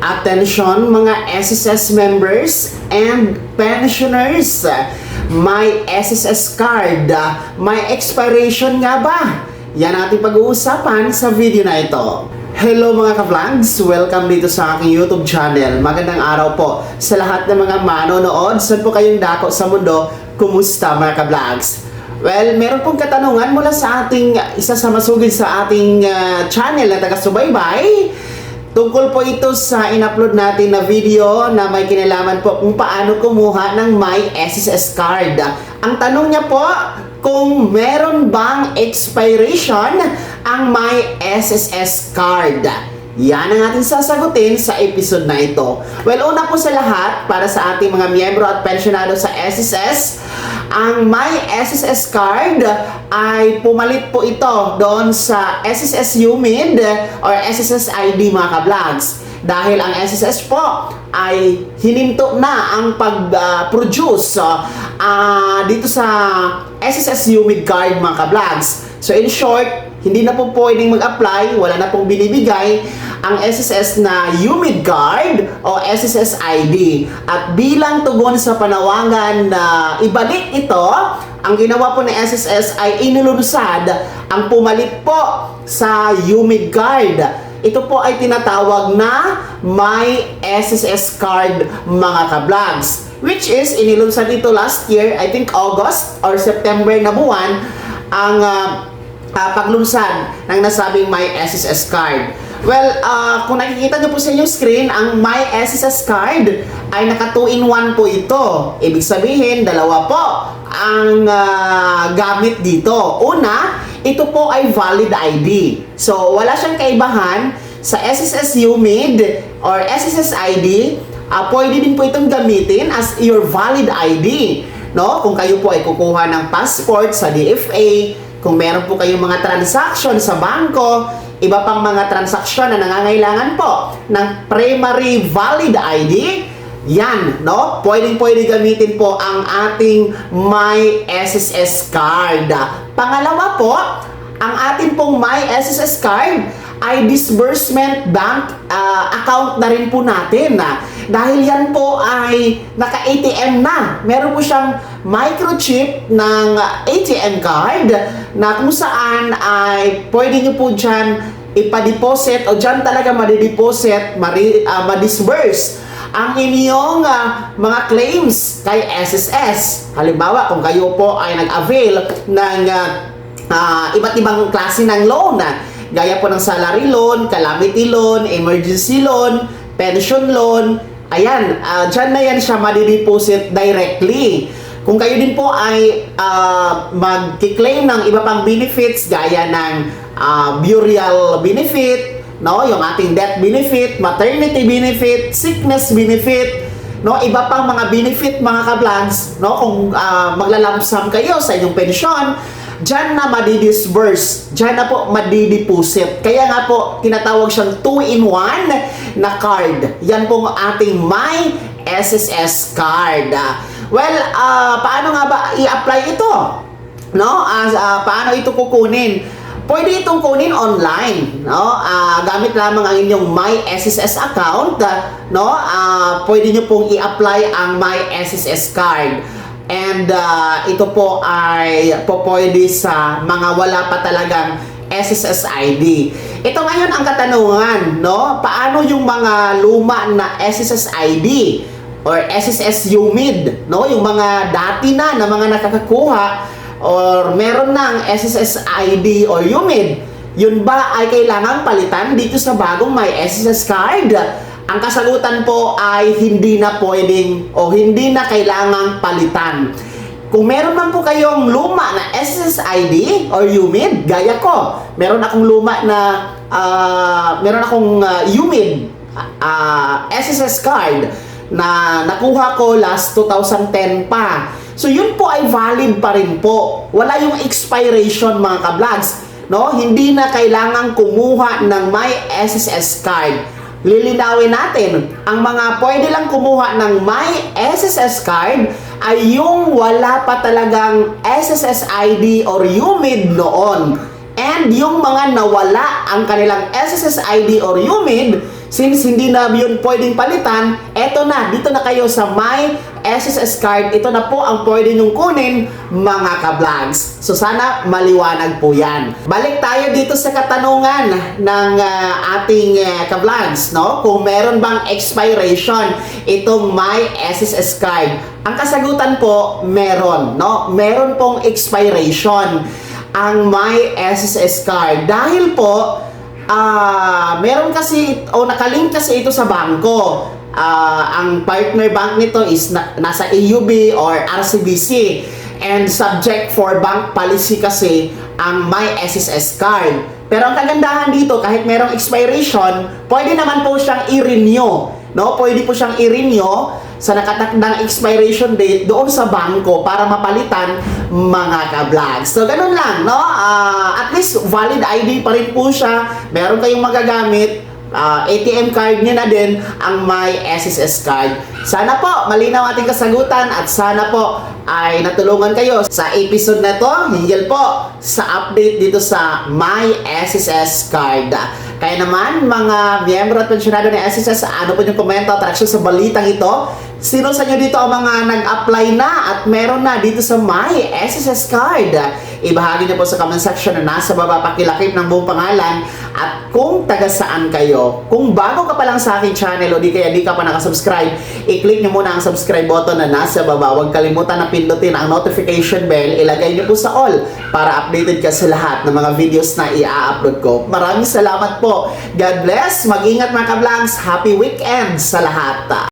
Attention mga SSS members and pensioners, may SSS card, may expiration nga ba? Yan ating pag-uusapan sa video na ito. Hello mga ka-vlogs! Welcome dito sa aking YouTube channel. Magandang araw po sa lahat ng mga manonood. Saan po kayong dako sa mundo? Kumusta mga ka-vlogs? Well, meron pong katanungan mula sa ating isa sa masugid sa ating channel na taga-subaybay. Tungkol po ito sa in-upload natin na video na may kinalaman po kung paano kumuha ng My SSS card. Ang tanong niya po, kung meron bang expiration ang My SSS card? Yan ang ating sasagutin sa episode na ito. Well, una po sa lahat, para sa ating mga miyembro at pensyonado sa SSS, ang My SSS card ay pumalit po ito doon sa SSS UMID or SSS ID mga ka-vlogs. Dahil ang SSS po ay hininto na ang pag-produce dito sa SSS UMID card mga ka-vlogs. So in short, hindi na po pwedeng mag-apply, wala na pong binibigay ang SSS na UMID card o SSS ID. At bilang tugon sa panawagan na ibalik ito, ang ginawa po ng SSS ay inulunsad ang pumalit po sa UMID card. Ito po ay tinatawag na My SSS card mga ka-vlogs, which is inilunsad ito last year, I think August or September na buwan, ang paglunsad ng nasabing My SSS card. Well, kung nakikita nyo po sa inyong screen, ang My SSS card ay naka 2-in-1 po ito. Ibig sabihin, dalawa po ang gamit dito. Una, ito po ay valid ID. So, wala siyang kaibahan sa SSS UMID or SSS ID. Pwede din po itong gamitin as your valid ID. No? Kung kayo po ay kukuha ng passport sa DFA, kung meron po kayong mga transaction sa bangko, iba pang mga transaksyon na nangangailangan po ng primary valid ID, yan, no? Pwede gamitin po ang ating My SSS card. Pangalawa po, ang ating pong My SSS card ay disbursement bank account na rin po natin. Dahil yan po ay naka-ATM na. Meron po siyang microchip ng ATM card na kung saan ay pwede nyo po dyan ipa-deposit o dyan talaga madideposit, ma-disburse ang inyong mga claims kay SSS. Halimbawa, kung kayo po ay nag-avail ng iba't ibang klase ng loan, gaya po ng salary loan, calamity loan, emergency loan, pension loan, ayan, dyan na yan siya madideposit directly. Kung kayo din po ay mag-claim ng iba pang benefits gaya ng burial benefit, no, yung ating death benefit, maternity benefit, sickness benefit, no, iba pang mga benefit mga ka-vlogs, no, kung maglalamsam kayo sa inyong pensyon, dyan na madidisburse, dyan na po madideposit. Kaya nga po, tinatawag siyang 2-in-1 na card. Yan pong ating My SSS card. Well, paano nga ba i-apply ito? No? Paano ito kukunin? Pwede itong kunin online, no? Gamit lamang ang inyong My SSS account, no? Pwede nyo pong i-apply ang My SSS card. And ito po ay pwede sa mga wala pa talagang SSS ID. Ito ngayon ang katanungan, no? Paano yung mga luma na SSS ID or SSS UMID, no? Yung mga dati na mga nakakakuha or meron ng SSS ID or UMID, yun ba ay kailangang palitan dito sa bagong My SSS card? Ang kasagutan po ay hindi na pwedeng o hindi na kailangang palitan. Kung meron man po kayong luma na SSS ID or UMID, gaya ko, meron akong luma na meron akong UMID SSS card na nakuha ko last 2010 pa. So yun po ay valid pa rin po. Wala yung expiration mga ka-vlogs, no? Hindi na kailangang kumuha ng My SSS card. Lilinawin natin, ang mga pwede lang kumuha ng My SSS card ay yung wala pa talagang SSS ID or UMID noon. And yung mga nawala ang kanilang SSS ID or UMID Since hindi na yun pwedeng palitan, eto na, dito na kayo sa My SSS card. Ito na po ang pwede nyong kunin, mga ka-vlogs. So sana maliwanag po yan. Balik tayo dito sa katanungan ng ating ka-vlogs, no? Kung meron bang expiration itong My SSS card. Ang kasagutan po, meron, no? Meron pong expiration ang My SSS card. Dahil po, meron kasi o nakalink kasi ito sa bangko. Ang partner bank nito is nasa AUB or RCBC, and subject for bank policy kasi ang My SSS card. Pero ang kagandahan dito, kahit merong expiration, pwede naman po siyang i-renew, no? Pwede po siyang i-renew sa nakatakdang expiration date doon sa bangko para mapalitan, mga ka-vlogs. So, ganun lang, no? At least, valid ID pa rin po siya. Meron kayong magagamit. ATM card niya na din ang My SSS card. Sana po malinaw ating kasagutan at sana po ay natulungan kayo sa episode na to hinggil po sa update dito sa My SSS card. Kaya naman, mga miyembro at pensyonado ng SSS, ano po yung komento at reaksyon sa balitang ito? Sino sa inyo dito ang mga nag-apply na at meron na dito sa My SSS card? Ibahagi niyo po sa comment section na nasa baba, pakilakip ng buong pangalan at kung taga saan kayo. Kung bago ka pa lang sa aking channel o di kaya di ka pa nakasubscribe, i-click niyo muna ang subscribe button na nasa baba. Huwag kalimutan na pindutin ang notification bell. Ilagay niyo po sa all para updated ka sa lahat ng mga videos na i-upload ko. Maraming salamat po. God bless. Mag-ingat, mga ka-vlogs. Happy weekend sa lahat.